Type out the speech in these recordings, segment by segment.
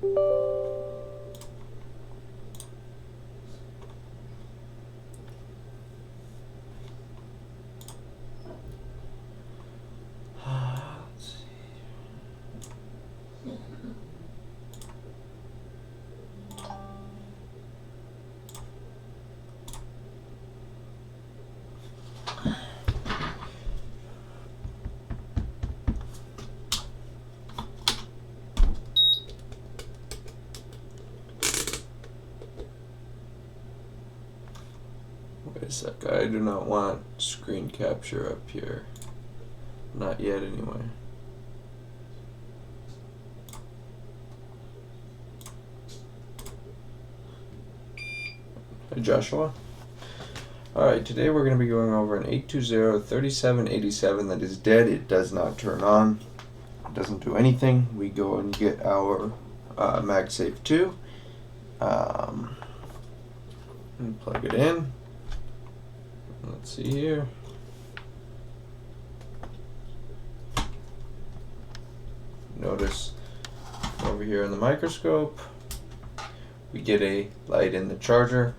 Wait a sec, I do not want screen capture up here. Not yet, anyway. Hey, Joshua. Alright, today we're going to be going over an 820-3787 that is dead. It does not turn on. It doesn't do anything. We go and get our MagSafe 2. And plug it in. Let's see here. Notice over here in the microscope, we get a light in the charger,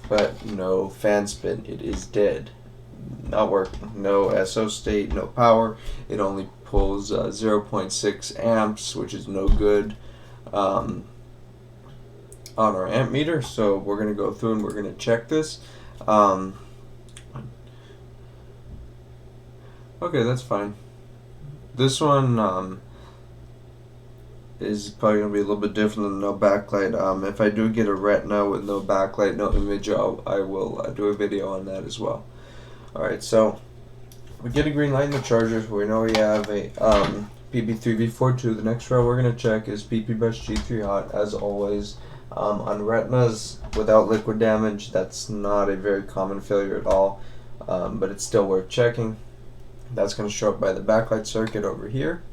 but no fan spin. It is dead. Not working. No SO state, no power. It only pulls 0.6 amps, which is no good on our amp meter. So we're going to go through and we're going to check this. Okay, that's fine. This one is probably going to be a little bit different than no backlight. If I do get a retina with no backlight, no image, I will do a video on that as well. Alright, so we get a green light in the charger. We know we have a PP3V42. The next row we're going to check is PP bus G3 hot, as always. On retinas without liquid damage, that's not a very common failure at all, but it's still worth checking. That's going to show up by the backlight circuit over here.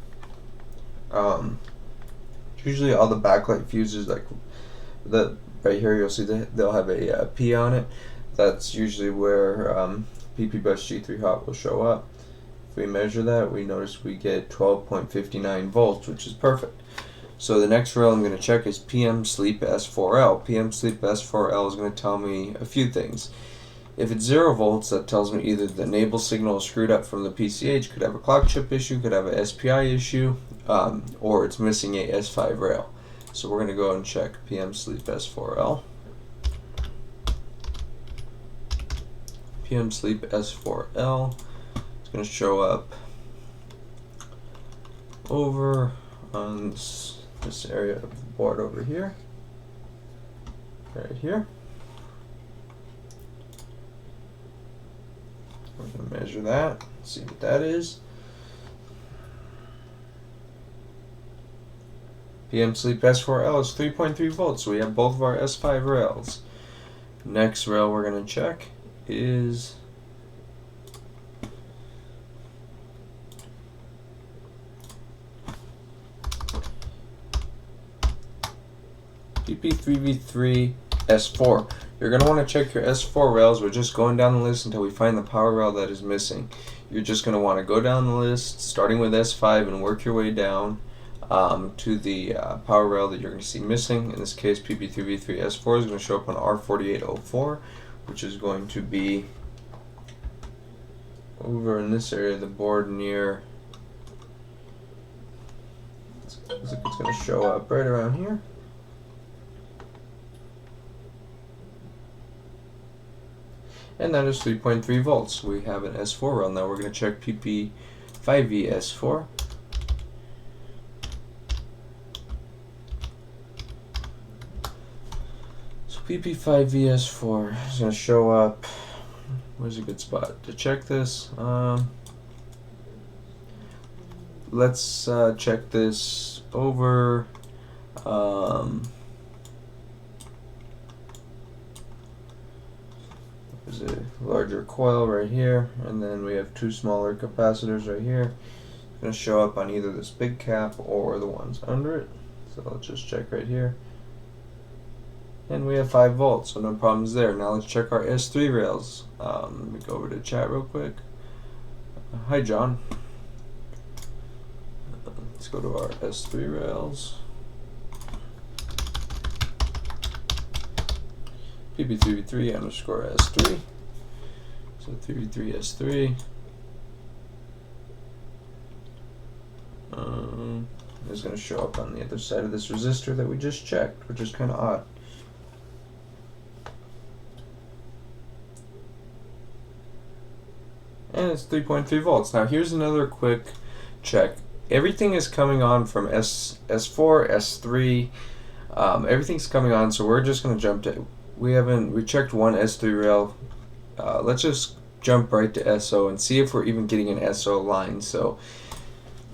Usually all the backlight fuses, like right here, you'll see that they'll have a P on it. That's usually where PP bus G3 hot will show up. If we measure that, we notice we get 12.59 volts, which is perfect. So the next rail I'm going to check is PM Sleep S4L. PM Sleep S4L is going to tell me a few things. If it's 0 volts, that tells me either the enable signal is screwed up from the PCH, could have a clock chip issue, could have a SPI issue, or it's missing a S5 rail. So we're going to go and check PM Sleep S4L. PM Sleep S4L. It's going to show up over on this area of the board over here, right here. We're going to measure that, see what that is. PM Sleep S4L is 3.3 volts, so we have both of our S5 rails. Next rail we're going to check is PP3V3 S4. You're going to want to check your S4 rails. We're just going down the list until we find the power rail that is missing. You're just going to want to go down the list, starting with S5, and work your way down to the power rail that you're going to see missing. In this case, PP3V3 S4 is going to show up on R4804, which is going to be over in this area of the board near, looks like it's going to show up right around here. And that is 3.3 volts. We have an S4 rail. Now we're going to check PP5V S4. So PP5V S4 is going to show up. Where's a good spot to check this? Let's check this over. There's a larger coil right here, and then we have two smaller capacitors right here. It's going to show up on either this big cap or the ones under it. So let's just check right here. And we have 5 volts, so no problems there. Now let's check our S3 rails. Let me go over to chat real quick. Hi, John. Let's go to our S3 rails. PP3v3 underscore S3. So 3v3 S3. Is going to show up on the other side of this resistor that we just checked, which is kind of odd. And it's 3.3 volts. Now here's another quick check. Everything is coming on from S4, S3. Everything's coming on, so we're just going to jump to. We checked one S3 rail. Let's just jump right to SO and see if we're even getting an SO line. So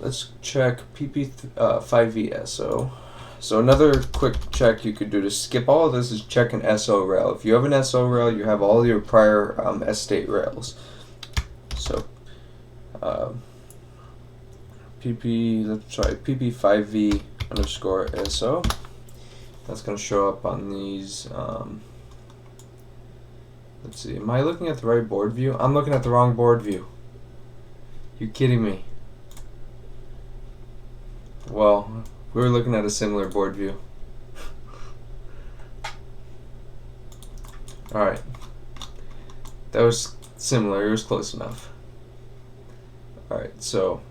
let's check PP5V SO. So another quick check you could do to skip all of this is check an SO rail. If you have an SO rail, you have all your prior S-state rails. So PP5V underscore SO. That's going to show up on these. Let's see. Am I looking at the right board view? I'm looking at the wrong board view. You kidding me? Well, we were looking at a similar board view. Alright. That was similar. It was close enough. Alright, so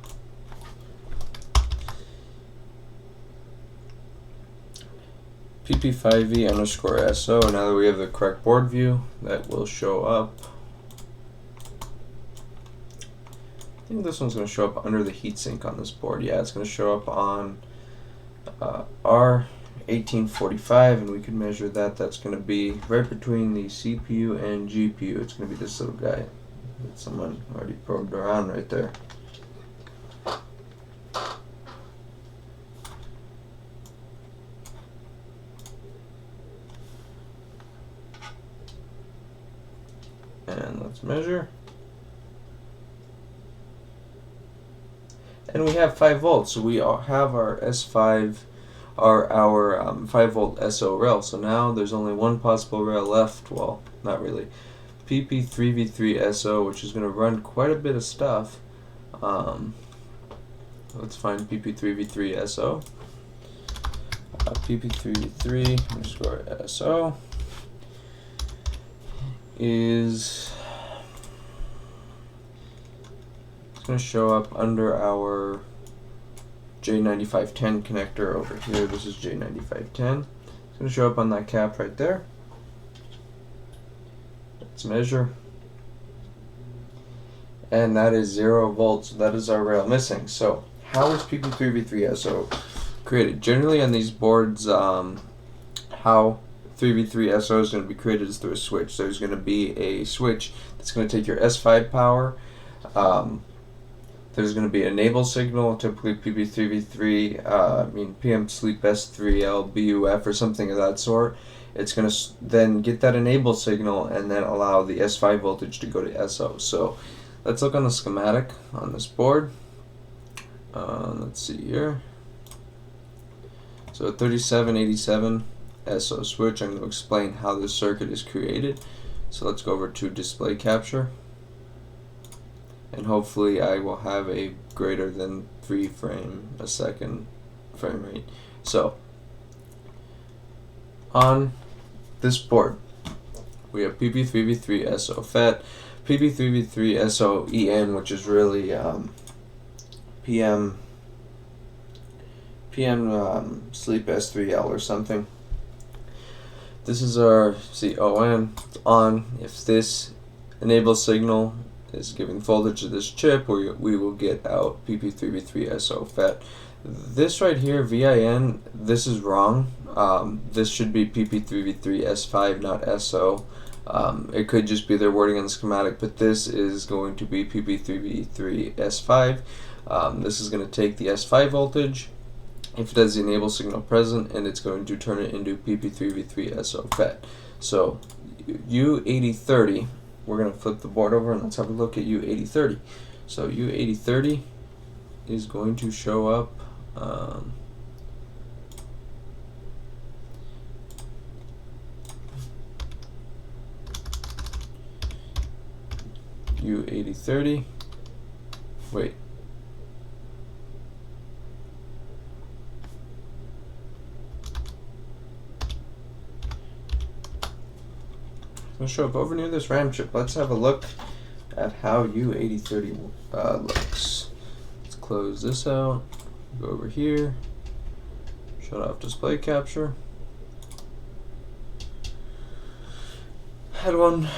PP5V underscore SO. Now that we have the correct board view, that will show up. I think this one's going to show up under the heatsink on this board. Yeah, it's going to show up on R1845, and we can measure that. That's going to be right between the CPU and GPU. It's going to be this little guy that someone already probed around right there. And let's measure. And we have 5 volts, so we have our S5, our 5 volt SO rail. So now there's only one possible rail left. Well, not really. PP3v3 SO, which is going to run quite a bit of stuff. Let's find PP3v3 SO. PP3v3 underscore SO is going to show up under our J9510 connector over here. This is J9510. It's going to show up on that cap right there. Let's measure. And that is 0 volts. That is our rail missing. So how is PP3v3 SO created? Generally on these boards, how 3v3 SO is going to be created is through a switch. There's going to be a switch that's going to take your S5 power. There's going to be an enable signal, typically PP3v3, PM sleep S3L BUF or something of that sort. It's going to then get that enable signal and then allow the S5 voltage to go to SO. So let's look on the schematic on this board. Let's see here. So a 3787 SO switch. I'm going to explain how this circuit is created. So let's go over to display capture. And hopefully I will have a greater than 3 frame a second frame rate. So on this board we have PP3v3 SO FET, PP3v3 SO EN, which is really PM sleep S3L or something. This is our CON. It's on. If this enable signal is giving voltage to this chip, we will get out PP3v3 SO FET. This right here, VIN, this is wrong. This should be PP3v3 S5, not SO. It could just be their wording on the schematic, but this is going to be PP3v3 S5. This is going to take the S5 voltage, if it has the enable signal present, and it's going to turn it into PP3v3 SO FET. So U8030, we're going to flip the board over and let's have a look at U8030. So U8030 is going to show up U8030. Wait. going to show up over near this RAM chip. Let's have a look at how U8030 looks. Let's close this out, go over here, shut off display capture. Had one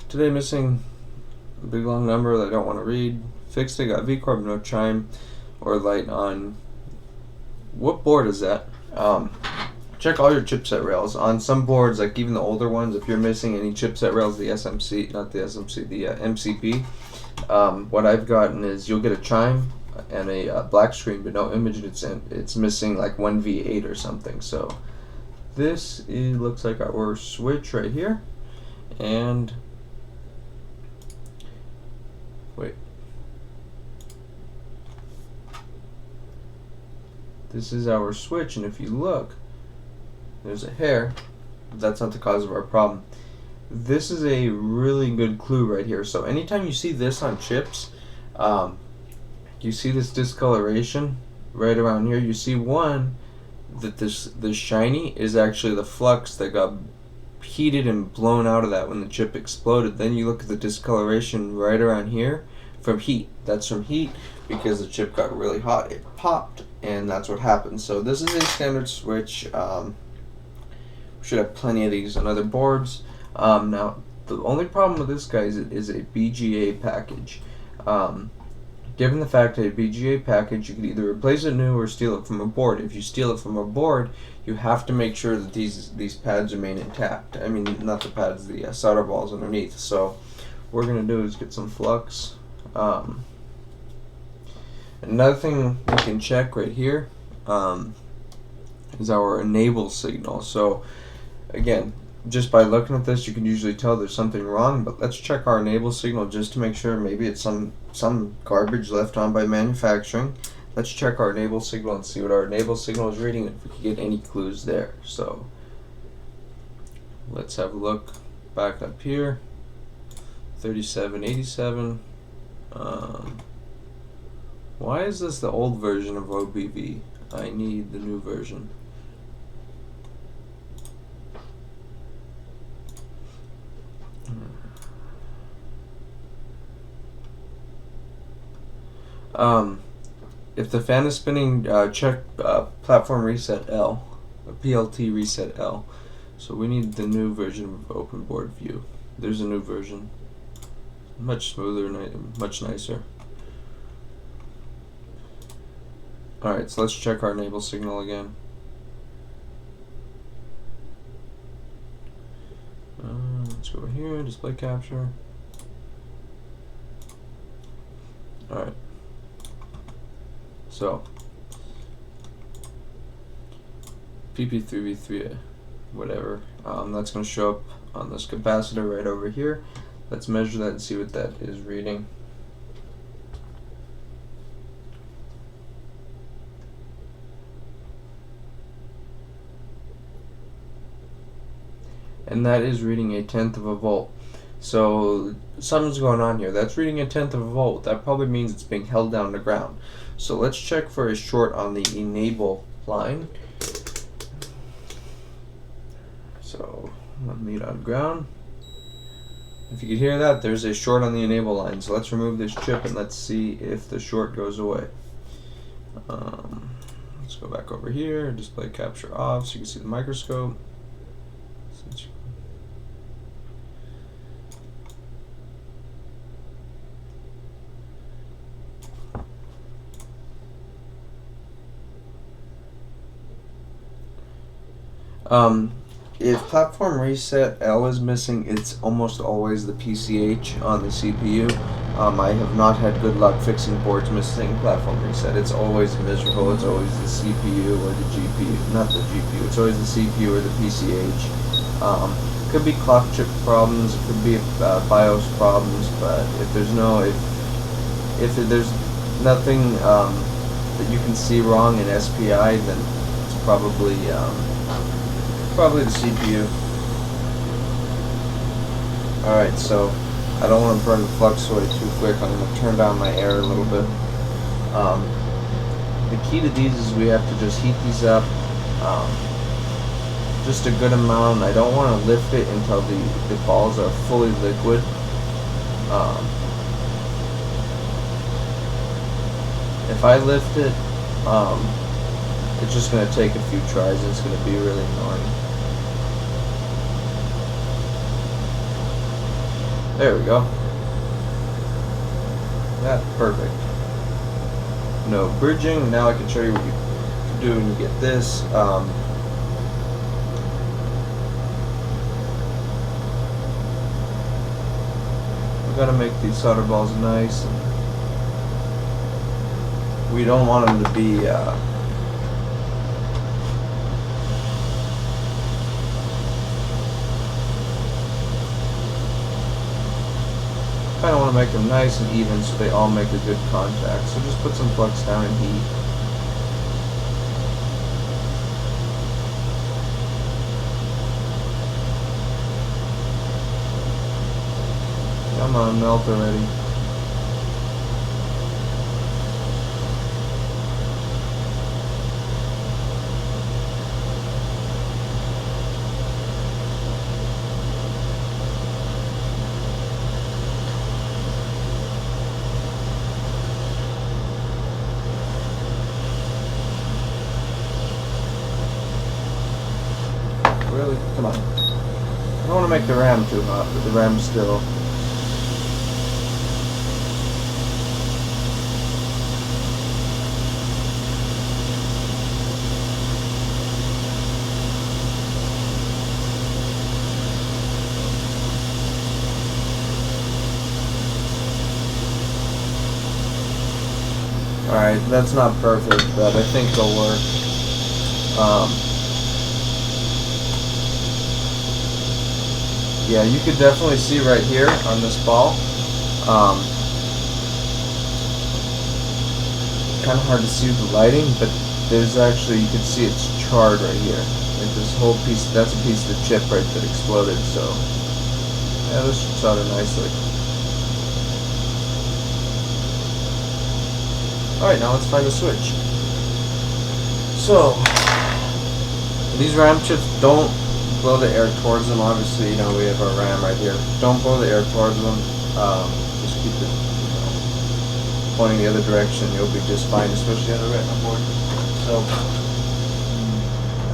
today missing a big long number that I don't want to read. Fixed it, got VKarma, no chime or light on. What board is that? Check all your chipset rails. On some boards, like even the older ones, if you're missing any chipset rails, the SMC, not the SMC, the MCP, what I've gotten is you'll get a chime and a black screen but no image. It's missing like 1V8 or something. So this looks like our switch right here. And wait, this is our switch, and if you look, there's a hair. That's not the cause of our problem. This is a really good clue right here. So anytime you see this on chips, you see this discoloration right around here. You see one that this shiny is actually the flux that got heated and blown out of that when the chip exploded. Then you look at the discoloration right around here from heat. That's from heat because the chip got really hot. It popped, and that's what happened. So this is a standard switch. We should have plenty of these on other boards. Now the only problem with this, guys, is a BGA package. Given the fact that a BGA package, you could either replace it new or steal it from a board. If you steal it from a board, you have to make sure that these pads remain intact. I mean, not the pads, the solder balls underneath. So what we're going to do is get some flux. Another thing we can check right here is our enable signal. So again, just by looking at this, you can usually tell there's something wrong, but let's check our enable signal just to make sure. Maybe it's some garbage left on by manufacturing. Let's check our enable signal and see what our enable signal is reading, and if we can get any clues there. So let's have a look back up here. 3787. Why is this the old version of OBV? I need the new version. If the fan is spinning, check platform reset L, PLT reset L. So we need the new version of open board view. There's a new version, much smoother, much nicer. Alright, so let's check our enable signal again. Let's go over here, display capture. Alright. So, PP3V3, whatever, that's going to show up on this capacitor right over here. Let's measure that and see what that is reading. And that is reading 1/10 of a volt. So something's going on here. That's reading 1/10 of a volt. That probably means it's being held down to ground. So let's check for a short on the enable line. So lead on ground. If you can hear that, there's a short on the enable line. So let's remove this chip and let's see if the short goes away. Let's go back over here, display capture off so you can see the microscope. If platform reset L is missing, it's almost always the PCH on the CPU. I have not had good luck fixing boards missing platform reset. It's always miserable. It's always the CPU or the GPU, not the GPU. It's always the CPU or the PCH. It could be clock chip problems. It could be BIOS problems. But if there's nothing that you can see wrong in SPI, then it's probably the CPU. Alright, so I don't want to burn the flux away too quick. I'm going to turn down my air a little bit. The key to these is we have to just heat these up. just a good amount. I don't want to lift it until the balls are fully liquid. If I lift it, it's just going to take a few tries and it's going to be really annoying. There we go. That's perfect. No bridging. Now I can show you what you can do when you get this. We've got to make these solder balls nice. And we don't want them to be kind of want to make them nice and even so they all make a good contact. So just put some flux down and heat. Come on, melt already. Really? Come on. I don't want to make the RAM too hot, but the RAM's still... Alright, that's not perfect, but I think it'll work. Yeah, you could definitely see right here on this ball. Kind of hard to see with the lighting, but there's actually, you can see it's charred right here. Like this whole piece, that's a piece of the chip right that exploded, so yeah, this should solder nicely. Alright, now let's find the switch. So, these RAM chips, don't blow the air towards them. Obviously, you know, we have our RAM right here. Don't blow the air towards them. Just keep it, pointing the other direction. You'll be just fine, especially on the retina board. So,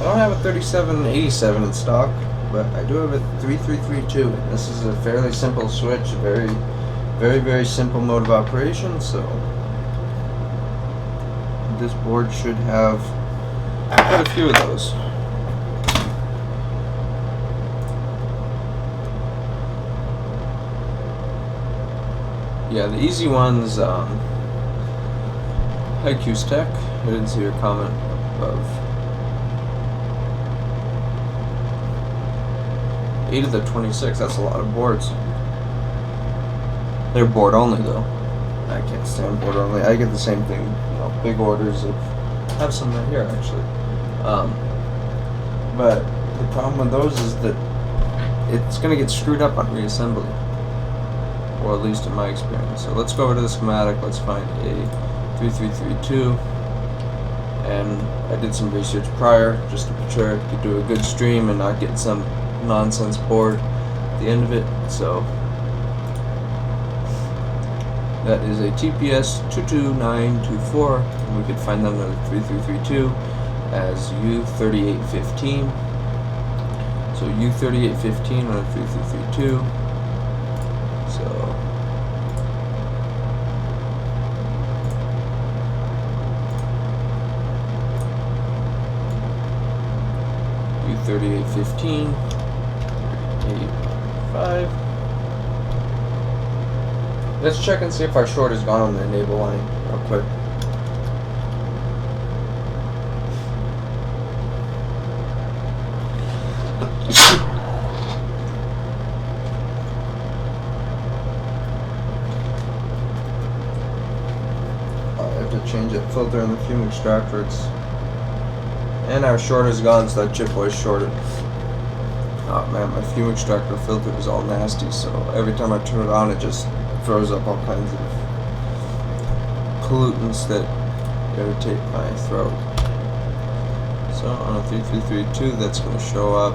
I don't have a 3787 in stock, but I do have a 3332. This is a fairly simple switch, very, very simple mode of operation. So, this board should have quite a few of those. Yeah, the easy ones, Hakko's Tech. I didn't see your comment above. 8 of the 26, that's a lot of boards. They're board only though. I can't stand board only. I get the same thing, you know, big orders of, I have some right here actually. But the problem with those is that it's going to get screwed up on reassembly. Or at least in my experience. So let's go over to the schematic. Let's find a 3332. And I did some research prior just to be sure I could do a good stream and not get some nonsense board at the end of it. So that is a TPS 22924, and we could find that on the 3332 as U3815. So U3815 on a 3332. So U3815 85. Let's check and see if our short is gone on the enable line real quick. Change it, filter in the fume extractor. And our short is gone, so that chip was shorted. Oh man, my fume extractor filter is all nasty, so every time I turn it on, it just throws up all kinds of pollutants that irritate my throat. So on a 3332, that's going to show up.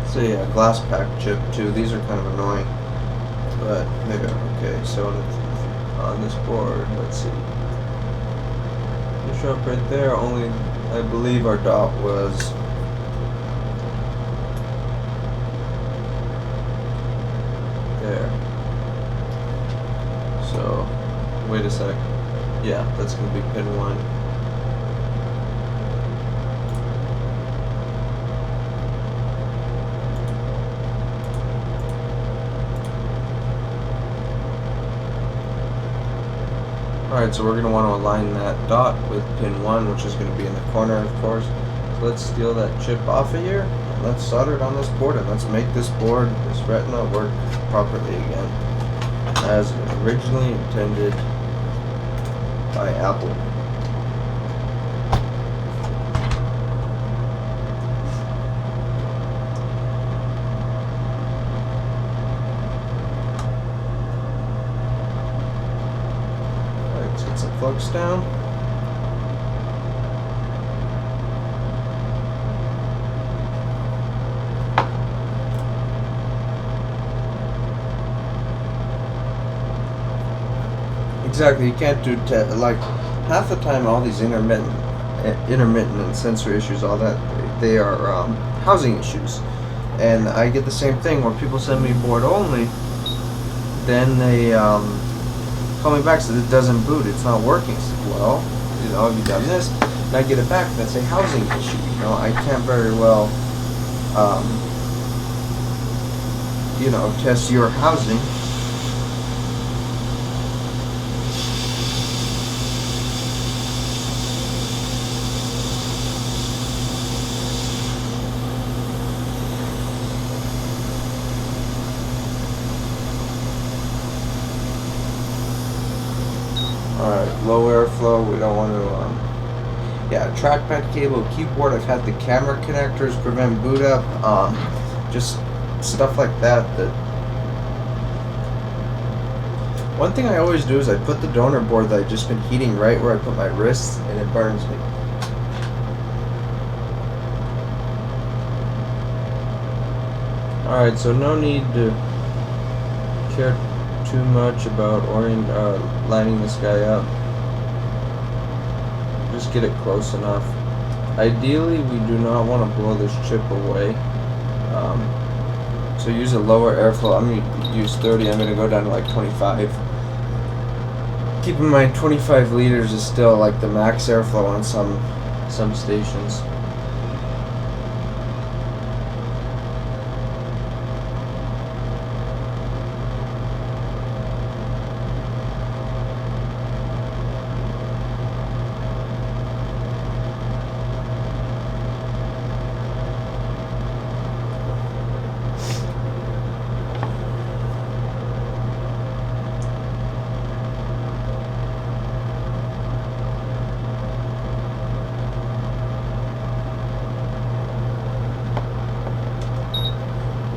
So yeah, glass pack chip too. These are kind of annoying, but maybe okay. So on this board, let's see. They show up right there. Only I believe our dot was there. So wait a sec. Yeah, that's gonna be pin 1. Alright, so we're going to want to align that dot with pin 1, which is going to be in the corner, of course. So let's steal that chip off of here, and let's solder it on this board, and let's make this board, this retina, work properly again, as originally intended by Apple. Flux down. Exactly, you can't do like half the time. All these intermittent and sensor issues, all that, they are housing issues, and I get the same thing where people send me board only, then they call me back, so it doesn't boot, it's not working. So, well, you know, have you done this? And I get it back, that's a housing issue. You know, I can't very well, you know, test your housing. Alright, low airflow, we don't want to, yeah, trackpad cable, keyboard, I've had the camera connectors prevent boot up, just stuff like that. One thing I always do is I put the donor board that I've just been heating right where I put my wrist, and it burns me. Alright, so no need to care too much about lining this guy up. Just get it close enough. Ideally, we do not want to blow this chip away. So use a lower airflow. I'm going to use 30. I'm going to go down to like 25. Keep in mind, 25 liters is still like the max airflow on some stations.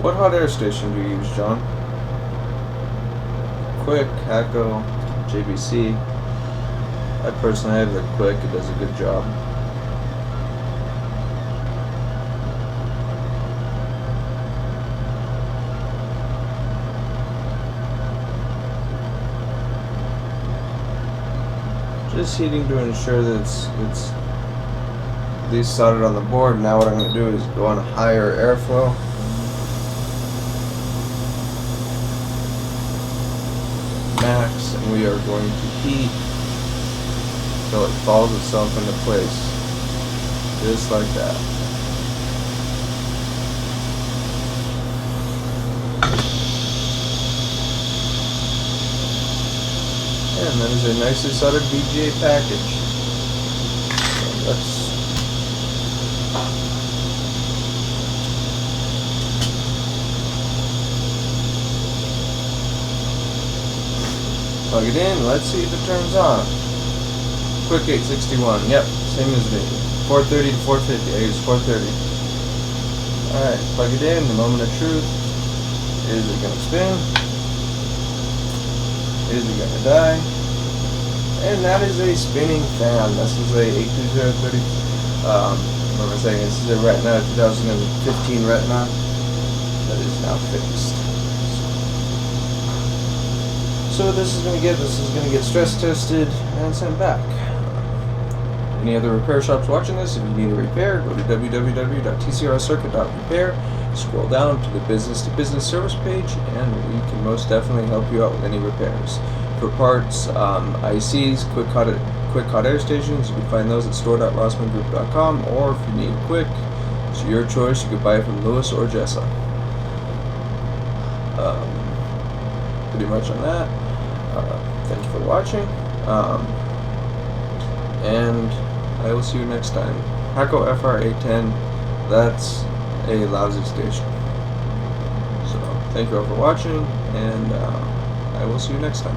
What hot air station do you use, John? Quick, Hakko, JBC. I personally have the Quick, it does a good job. Just heating to ensure that it's at least soldered on the board. Now what I'm going to do is go on a higher airflow. Max, and we are going to heat until it falls itself into place, just like that. And that is a nicely soldered VGA package. So let's plug it in, let's see if it turns on. Quick 861, yep, same as me. 430 to 450, I use 430. Alright, plug it in, the moment of truth. Is it going to spin? is it gonna die? And that is a spinning fan. This is a 82030. What am I saying? This is a Retina 2015 Retina that is now fixed. So what this is gonna get stress tested and sent back. Any other repair shops watching this? If you need a repair, go to www.tcrscircuit.repair. Scroll down to the business-to-business service page, and we can most definitely help you out with any repairs. For parts, ICs, quick hot air stations, you can find those at store.rossmangroup.com, or if you need quick, it's your choice. You can buy it from Lewis or Jessa. Pretty much on that. Thank you for watching, and I will see you next time. Hakko FR810, that's a lousy station. So, thank you all for watching, and I will see you next time.